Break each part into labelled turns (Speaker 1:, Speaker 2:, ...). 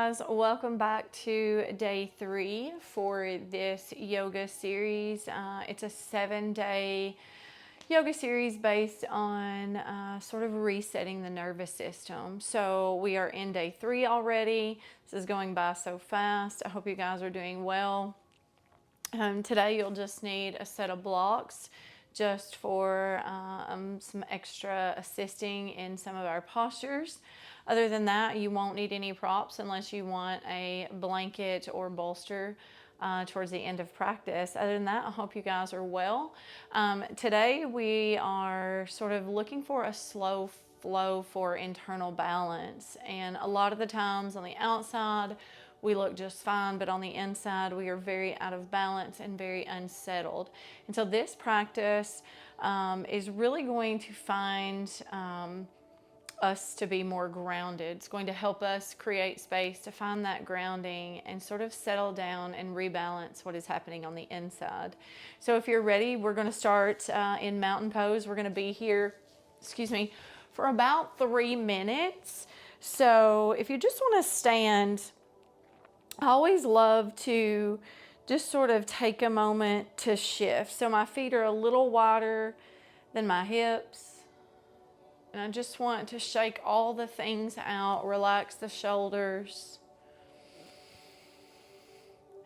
Speaker 1: guys, welcome back to day 3 for this yoga series. It's a 7-day yoga series based on sort of resetting the nervous system. So we are in day 3 already. This is going by so fast. I hope you guys are doing well. Today you'll just need a set of blocks just for some extra assisting in some of our postures. Other than that, you won't need any props unless you want a blanket or bolster towards the end of practice. Other than that, I hope you guys are well. Today we are sort of looking for a slow flow for internal balance. And a lot of the times on the outside, we look just fine, but on the inside, we are very out of balance and very unsettled. And so this practice is really going to find us to be more grounded. It's going to help us create space to find that grounding and sort of settle down and rebalance what is happening on the inside. So if you're ready, we're going to start in mountain pose. We're going to be here, for about 3 minutes. So if you just want to stand, I always love to just sort of take a moment to shift. So my feet are a little wider than my hips. And I just want to shake all the things out, relax the shoulders.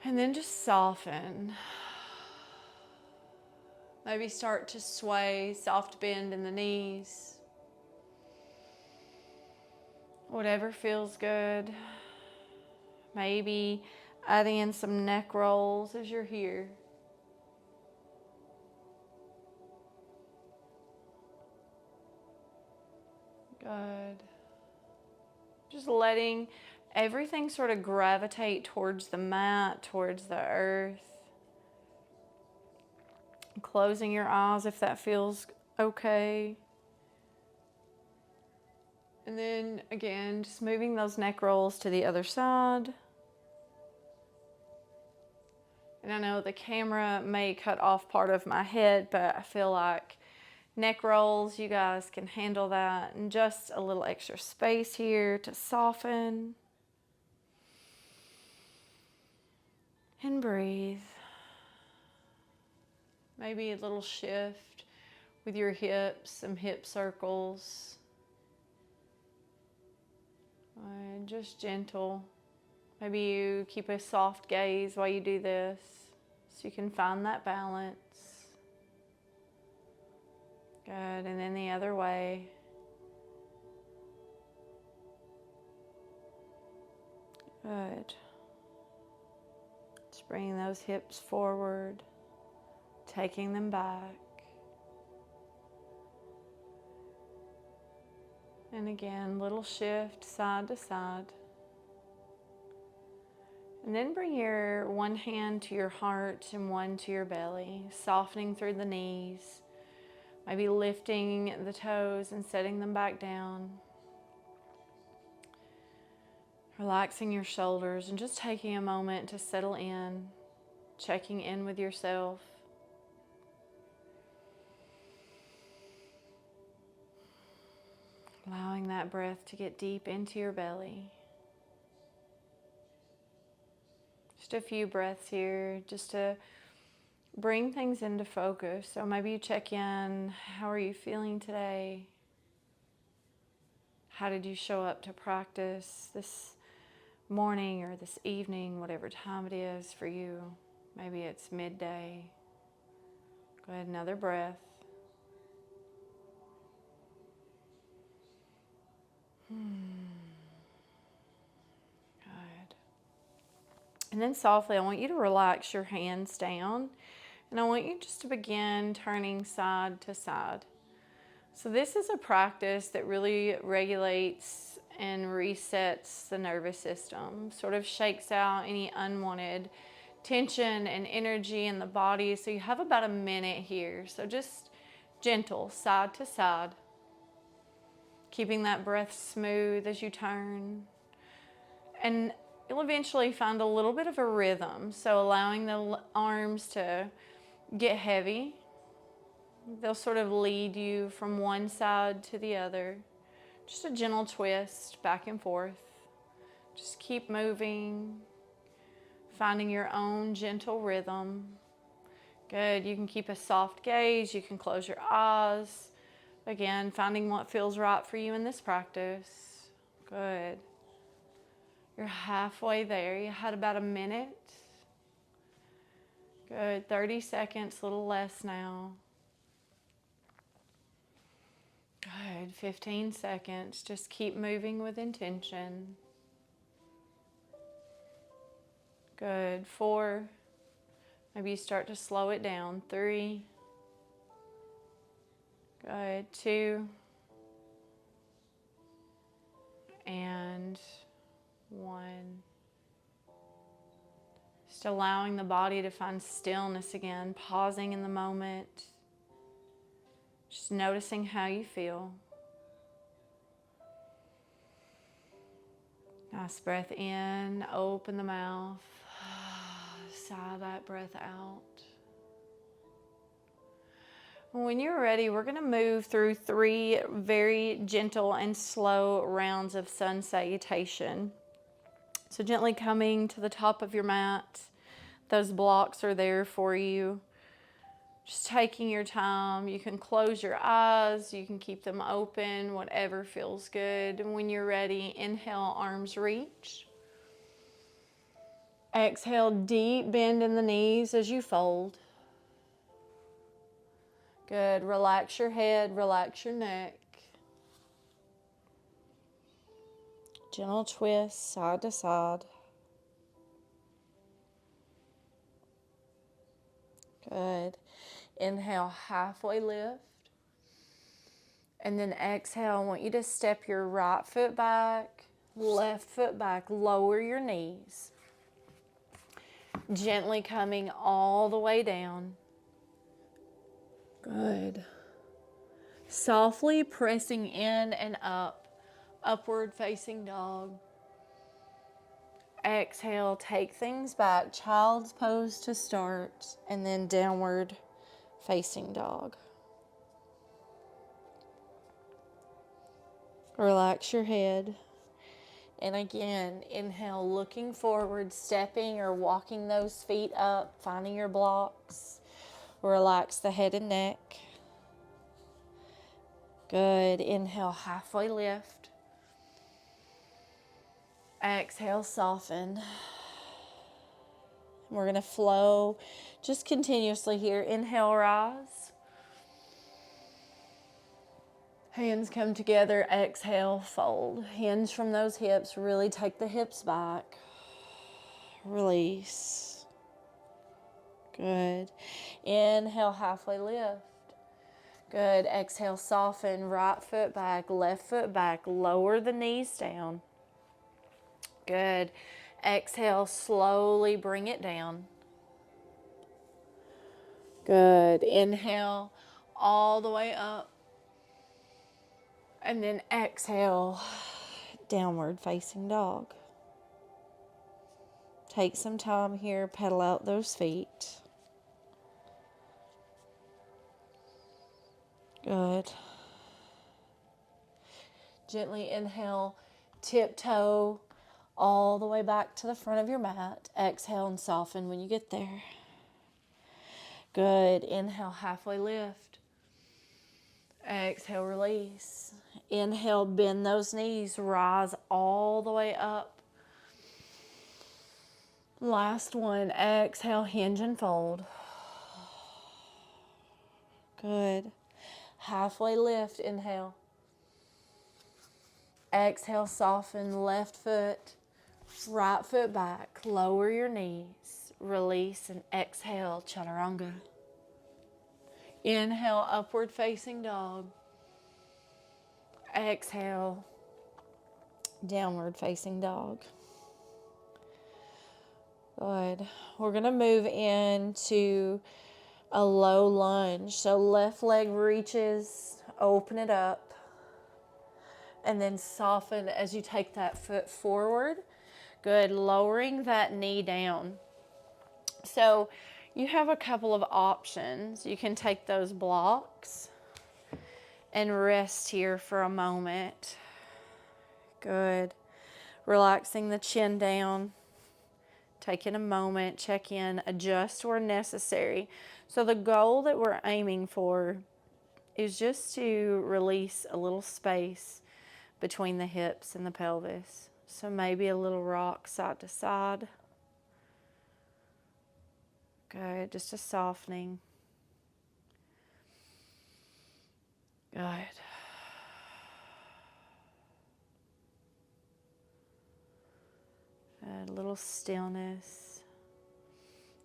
Speaker 1: And then just soften. Maybe start to sway, soft bend in the knees. Whatever feels good. Maybe adding in some neck rolls as you're here. Good. Just letting everything sort of gravitate towards the mat, towards the earth. Closing your eyes if that feels okay. And then again, just moving those neck rolls to the other side. And I know the camera may cut off part of my head, but I feel like neck rolls, you guys can handle that. And just a little extra space here to soften. And breathe. Maybe a little shift with your hips, some hip circles. And just gentle. Maybe you keep a soft gaze while you do this so you can find that balance. Good, and then the other way. Good. Just bringing those hips forward, taking them back. And again, little shift side to side. And then bring your one hand to your heart and one to your belly, softening through the knees. Maybe lifting the toes and setting them back down. Relaxing your shoulders and just taking a moment to settle in, checking in with yourself. Allowing that breath to get deep into your belly. Just a few breaths here, just to bring things into focus. So maybe you check in, how are you feeling today? How did you show up to practice this morning or this evening, whatever time it is for you? Maybe it's midday. Go ahead, another breath. Good. And then softly, I want you to relax your hands down. And I want you just to begin turning side to side. So this is a practice that really regulates and resets the nervous system, sort of shakes out any unwanted tension and energy in the body. So you have about a minute here. So just gentle, side to side. Keeping that breath smooth as you turn. And you'll eventually find a little bit of a rhythm. So allowing the arms to get heavy. They'll sort of lead you from one side to the other. Just a gentle twist back and forth. Just keep moving, finding your own gentle rhythm. Good. You can keep a soft gaze. You can close your eyes. Again, finding what feels right for you in this practice. Good. You're halfway there. You had about a minute. Good. 30 seconds, a little less now. Good. 15 seconds. Just keep moving with intention. Good. 4. Maybe you start to slow it down. 3. Good. 2. And 1. Just allowing the body to find stillness again, pausing in the moment. Just noticing how you feel. Nice breath in, open the mouth, sigh that breath out. When you're ready, we're going to move through 3 very gentle and slow rounds of sun salutation. So gently coming to the top of your mat. Those blocks are there for you. Just taking your time. You can close your eyes. You can keep them open, whatever feels good. And when you're ready, inhale, arms reach. Exhale, deep bend in the knees as you fold. Good. Relax your head, relax your neck. Gentle twist, side to side. Good. Inhale, halfway lift. And then exhale, I want you to step your right foot back, left foot back, lower your knees. Gently coming all the way down. Good. Softly pressing in and up, upward facing dog. Exhale, take things back, child's pose to start, and then downward facing dog. Relax your head. And again, inhale, looking forward, stepping or walking those feet up, finding your blocks. Relax the head and neck. Good. Inhale, halfway lift. Exhale, soften. We're going to flow just continuously here. Inhale, rise. Hands come together. Exhale, fold. Hinge from those hips. Really take the hips back. Release. Good. Inhale, halfway lift. Good. Exhale, soften. Right foot back, left foot back. Lower the knees down. Good. Exhale, slowly bring it down. Good. Inhale all the way up. And then exhale, downward facing dog. Take some time here, pedal out those feet. Good. Gently inhale, tiptoe all the way back to the front of your mat. Exhale and soften when you get there. Good. Inhale, halfway lift. Exhale, release. Inhale, bend those knees, rise all the way up. Last one. Exhale, hinge and fold. Good. Halfway lift, inhale. Exhale, soften, left foot, right foot back, lower your knees, release and exhale, chaturanga. Inhale, upward facing dog. Exhale, downward facing dog. Good. We're going to move into a low lunge. So left leg reaches, open it up, and then soften as you take that foot forward. Good. Lowering that knee down. So you have a couple of options. You can take those blocks and rest here for a moment. Good. Relaxing the chin down. Taking a moment, check in, adjust where necessary. So the goal that we're aiming for is just to release a little space between the hips and the pelvis. So maybe a little rock side to side. Good, just a softening. Good. A little stillness.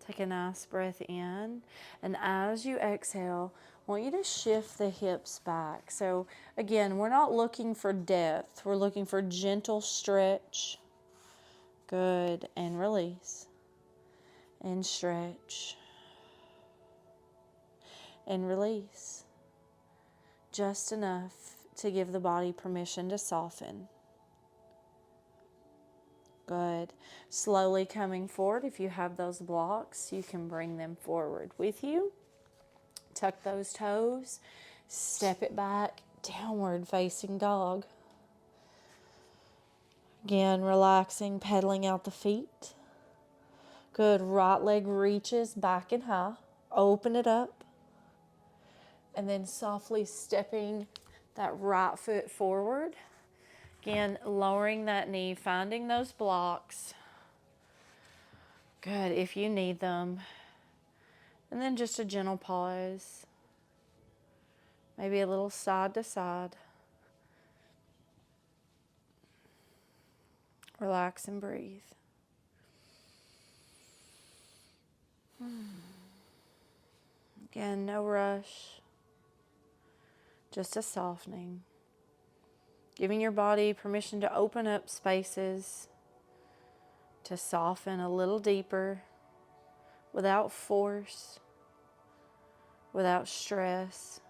Speaker 1: Take a nice breath in. And as you exhale, I want you to shift the hips back. So again, we're not looking for depth. We're looking for gentle stretch. Good. And release. And stretch. And release. Just enough to give the body permission to soften. Good. Slowly coming forward. If you have those blocks, you can bring them forward with you. Tuck those toes. Step it back. Downward facing dog. Again, relaxing, pedaling out the feet. Good. Right leg reaches back and high. Open it up. And then softly stepping that right foot forward. Again, lowering that knee, finding those blocks. Good, if you need them. And then just a gentle pause. Maybe a little side to side. Relax and breathe. Again, no rush. Just a softening. Giving your body permission to open up spaces, to soften a little deeper, without force, without stress.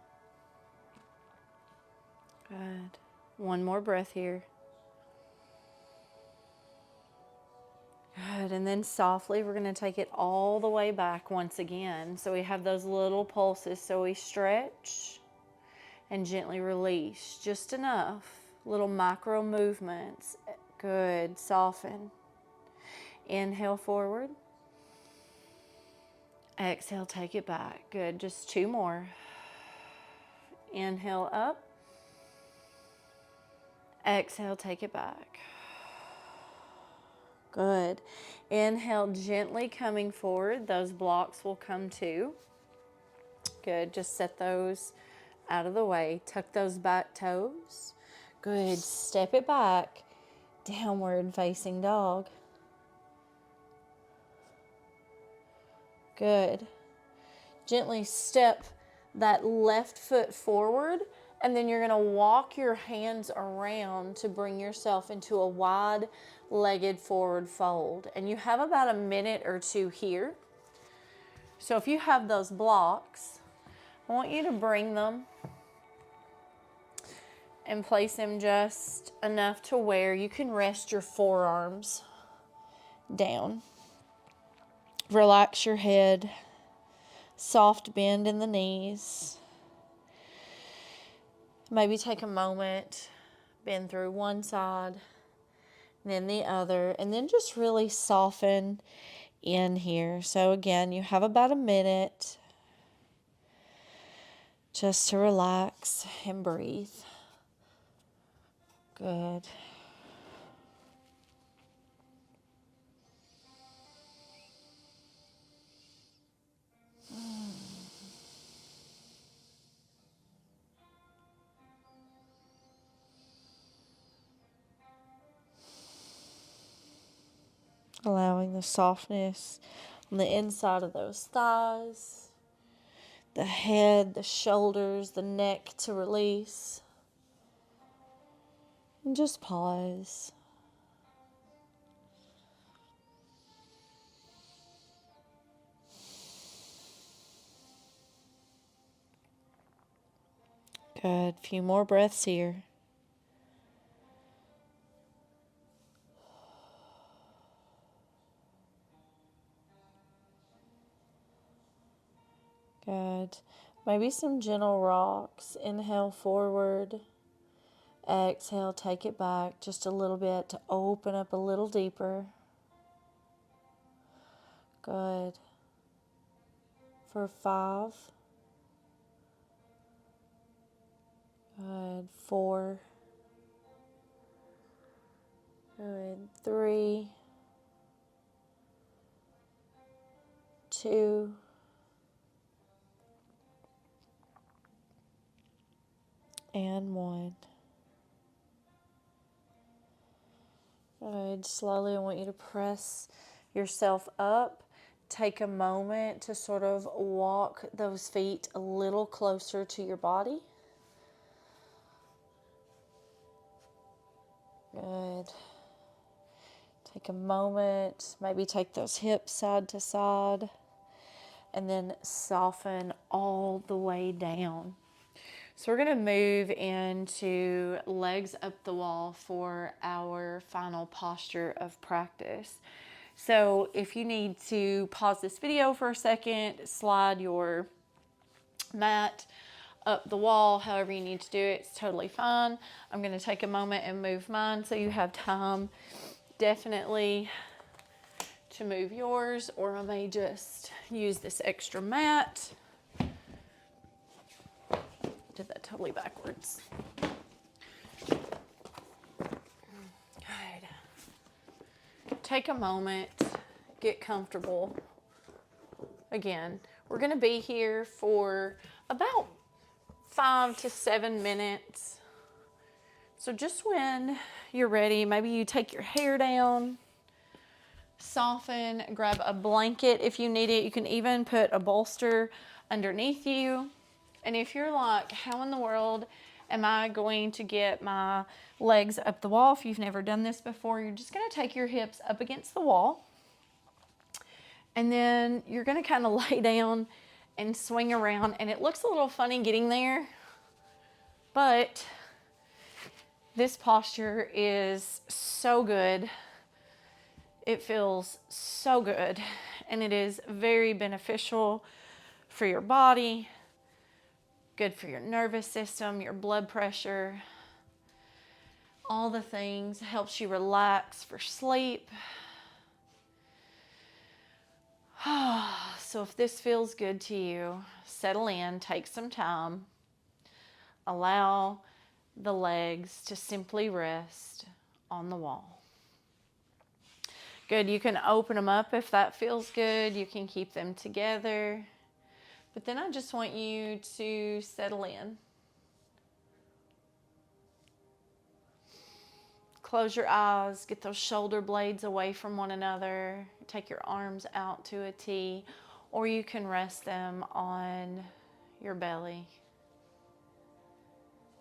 Speaker 1: Good. One more breath here. Good. And then softly, we're going to take it all the way back once again. So we have those little pulses. So we stretch and gently release. Just enough. Little micro movements. Good. Soften. Inhale forward. Exhale, take it back. Good. Just two more. Inhale up. Exhale, take it back. Good. Inhale, gently coming forward. Those blocks will come too. Good. Just set those out of the way. Tuck those back toes. Good. Step it back. Downward facing dog. Good. Gently step that left foot forward, and then you're going to walk your hands around to bring yourself into a wide-legged forward fold. And you have about a minute or two here. So if you have those blocks, I want you to bring them and place them just enough to where you can rest your forearms down. Relax your head. Soft bend in the knees. Maybe take a moment, bend through one side, then the other, and then just really soften in here. So again, you have about a minute just to relax and breathe. Good. Allowing the softness on the inside of those thighs, the head, the shoulders, the neck to release. And just pause. Good. Few more breaths here. Good. Maybe some gentle rocks. Inhale forward.
Speaker 2: Exhale, take it back just a little bit to open up a little deeper. Good. For 5. Good. 4. Good. 3. 2. And 1. Good. Slowly, I want you to press yourself up. Take a moment to sort of walk those feet a little closer to your body. Good. Take a moment, maybe take those hips side to side, and then soften all the way down. So we're going to move into legs up the wall for our final posture of practice. So if you need to pause this video for a second, slide your mat up the wall, however you need to do it, it's totally fine. I'm going to take a moment and move mine so you have time definitely to move yours, or I may just use this extra mat. Did that totally backwards. Good. Take a moment, get comfortable. Again, we're going to be here for about 5 to 7 minutes. So just when you're ready, maybe you take your hair down, soften, grab a blanket if you need it. You can even put a bolster underneath you. And if you're like, how in the world am I going to get my legs up the wall? If you've never done this before, you're just going to take your hips up against the wall. And then you're going to kind of lay down and swing around. And it looks a little funny getting there, but this posture is so good. It feels so good. And it is very beneficial for your body. Good for your nervous system, your blood pressure, all the things. Helps you relax for sleep. So if this feels good to you, settle in, take some time. Allow the legs to simply rest on the wall. Good, you can open them up if that feels good. You can keep them together. But then I just want you to settle in. Close your eyes, get those shoulder blades away from one another. Take your arms out to a T, or you can rest them on your belly.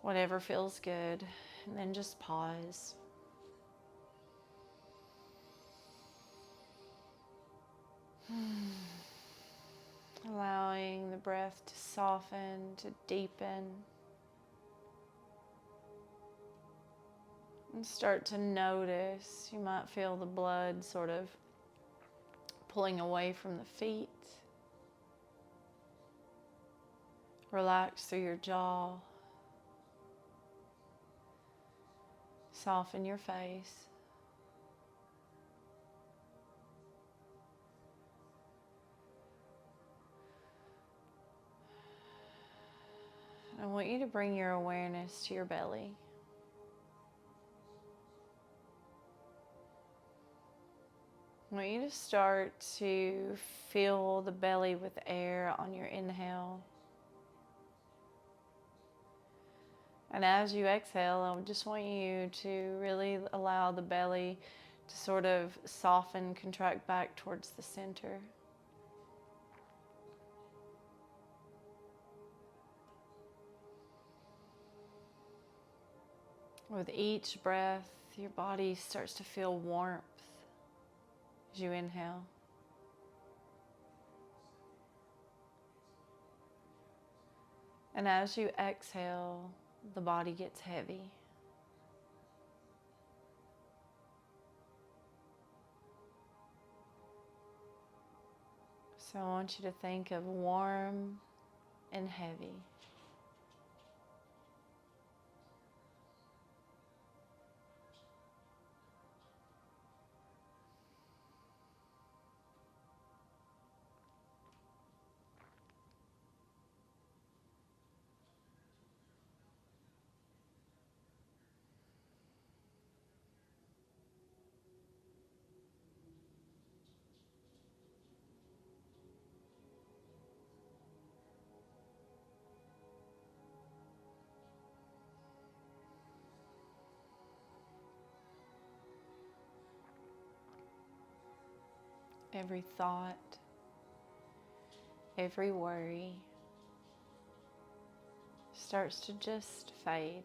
Speaker 2: Whatever feels good. And then just pause. Allowing the breath to soften, to deepen. And start to notice, you might feel the blood sort of pulling away from the feet. Relax through your jaw. Soften your face. I want you to bring your awareness to your belly. I want you to start to fill the belly with air on your inhale. And as you exhale, I just want you to really allow the belly to sort of soften, contract back towards the center. With each breath, your body starts to feel warmth as you inhale. And as you exhale, the body gets heavy. So I want you to think of warm and heavy.
Speaker 1: every thought, every worry starts to just fade.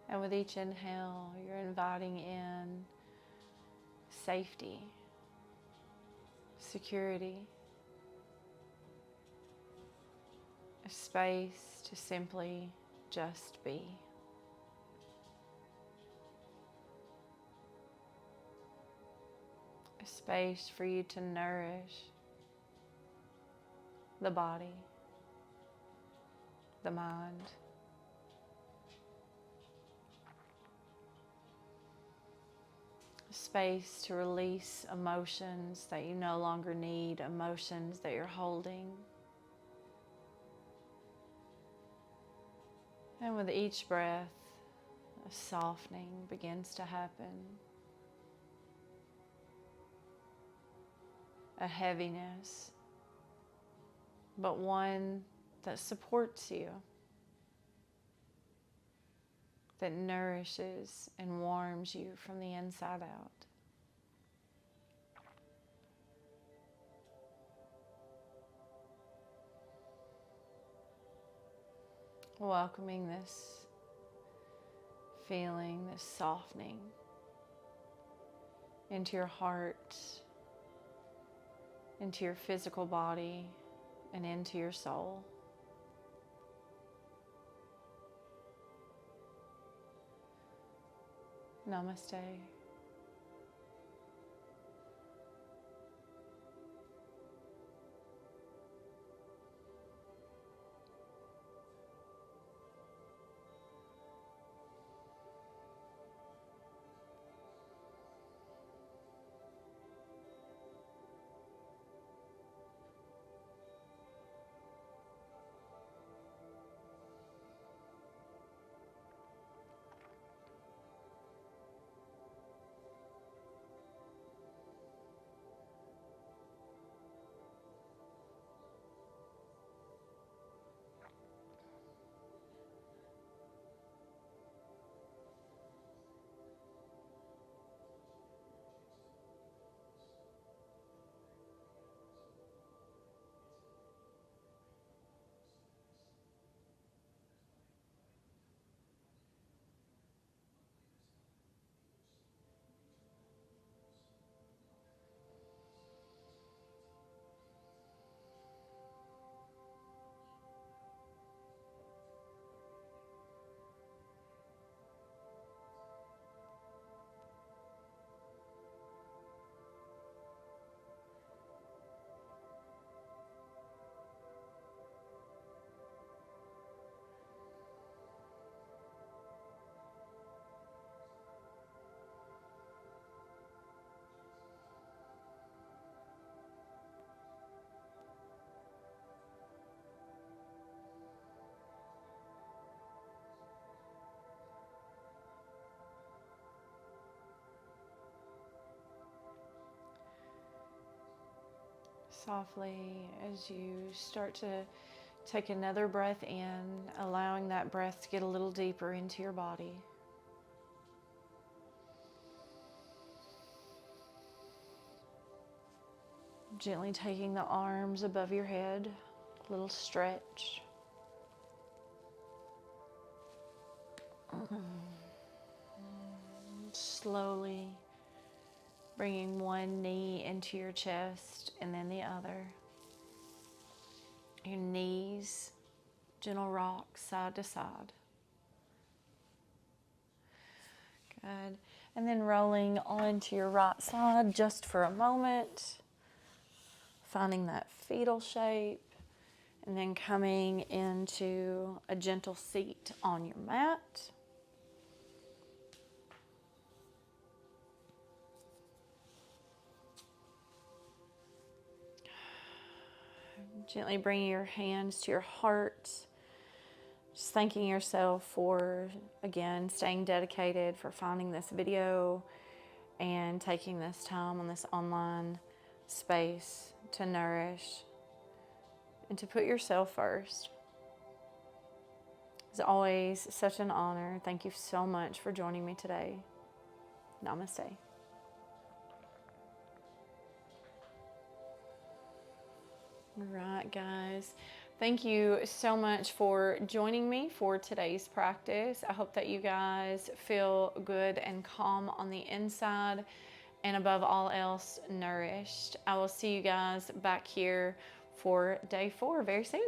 Speaker 1: And with each inhale, you're inviting in safety, security, a space to simply just be. A space for you to nourish the body, the mind. A space to release emotions that you no longer need, emotions that you're holding. And with each breath, a softening begins to happen. A heaviness, but one that supports you, that nourishes and warms you from the inside out. Welcoming this feeling, this softening into your heart, into your physical body, and into your soul. Namaste. Softly, as you start to take another breath in, allowing that breath to get a little deeper into your body. Gently taking the arms above your head, a little stretch. Slowly bringing one knee into your chest and then the other. Your knees, gentle rock side to side. Good. And then rolling onto your right side just for a moment. Finding that fetal shape. And then coming into a gentle seat on your mat. Gently bringing your hands to your heart. Just thanking yourself for, again, staying dedicated, for finding this video and taking this time on this online space to nourish and to put yourself first. It's always such an honor. Thank you so much for joining me today. Namaste. All right, guys. Thank you so much for joining me for today's practice. I hope that you guys feel good and calm on the inside, and above all else, nourished. I will see you guys back here for day 4 very soon.